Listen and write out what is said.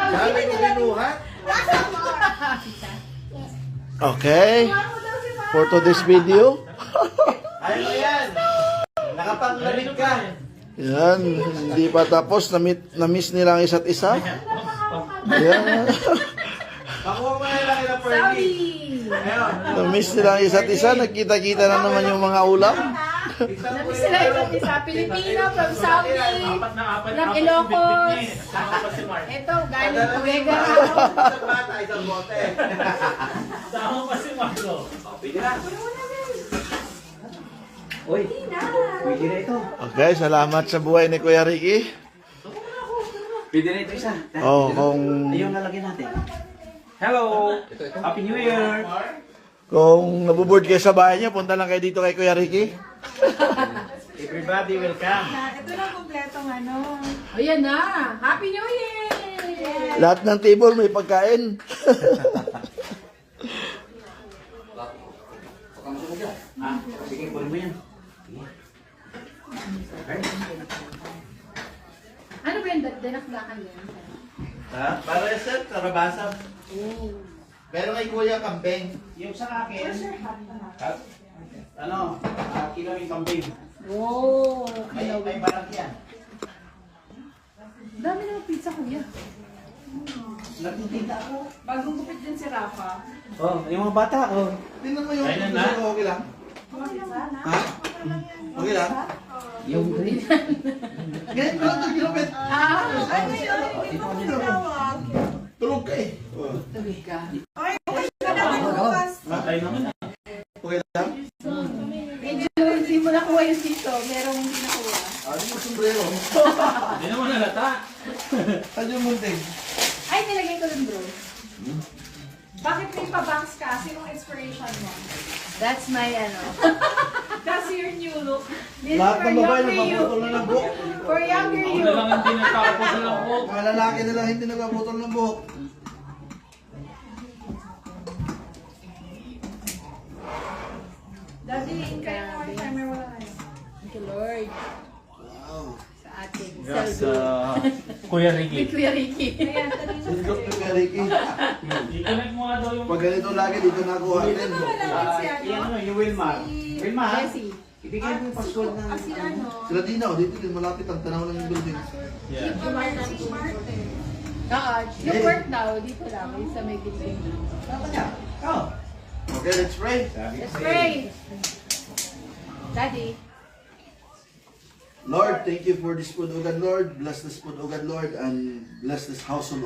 Sabi ko binuhat. Okay. For today's video. Ayaw mo yan. Nakapanglamig ka. Yan, hindi pa tapos. Na-miss nila ang isa't isa. Yan. Pakuha mo na lang ilang Fergie. Ayun. Na-miss nila ang isa't isa. Nagkita-kita na naman yung mga ulam. Namiss sila isa't isa. Pilipino from Saudi. From Ilocos. Ito, galing Tuwega. Isang bata, isang bote. Sama pa si Marlo. Pwede na. Uy, pwede na ito. Okay, salamat sa buhay ni Kuya Ricky. Pwede na ito isa. Oh, kung Ayun lalagyan natin. Hello! Happy New Year! nabuboard kayo sa bahay niyo, punta lang kayo dito kay Kuya Ricky. Everybody welcome. Ito lang kompletong ano. Ayan na. Happy New Year! Lahat ng table may pagkain. Sige, kunin mo yan. Ano ba yung dinakdakan yan? Ha? Para sa karabasa. Pero kay Kuya Kambing. Yung sa akin. Ano? Kilo yung kambing. Oh, May barak yan. dami na pizza, kuya. Nagtitinda ako. Bagong gupit din si Rafa. Oh, yung mga bata, oh. Tingnan mo yung Kainan na? okay lang. Ha? Okay lang? Yung green. Ganyan ko lang ito, ginupit. Ano yun? Hindi mo ko tinawag. Tulog ka eh. Tawid ka. Ay, bukas ka na bukas. Patay naman. Okay lang? Medyo hindi mo nakuha yung dito. Merong hindi nakuha. Ano yung sombrero? Hindi naman nalata. Ano yung munting? Ay, nilagay ko dun, bro. Bakit may pa-bangs ka? Sinong inspiration mo? That's my ano. That's your new look. This is Lahat for ng babae younger you. nagpaputol na ng buhok. For younger Ako you. na lang hindi nagkakapos ng buhok. Mga lalaki na lang hindi nagpaputol ng buhok. Daddy, kaya mo yung timer wala kayo. Thank you, Lord. Wow. Sa ating Yes, saldo. Kuya With Ricky. Kuya Ricky. Ayan, tanong mo. Sinigop ni Kuya Ricky. I-connect mo nga daw yung... Pag ganito lagi, dito nakuha Dito din. ba malapit si ano? Yan ano, yung Wilmar. Wilmar, Jessie. ibigay mo yung password ng... Si ano? Sila Dinaw, dito din malapit ang tanaw ng building. Yeah. Si Smart eh. Oo, yung work daw, dito lang. Yung sa may building. Ano niya? Oh. Okay, let's pray. Let's pray. Daddy. Lord, thank you for this food, O God, Lord. Bless this food, O God, Lord, and bless this household,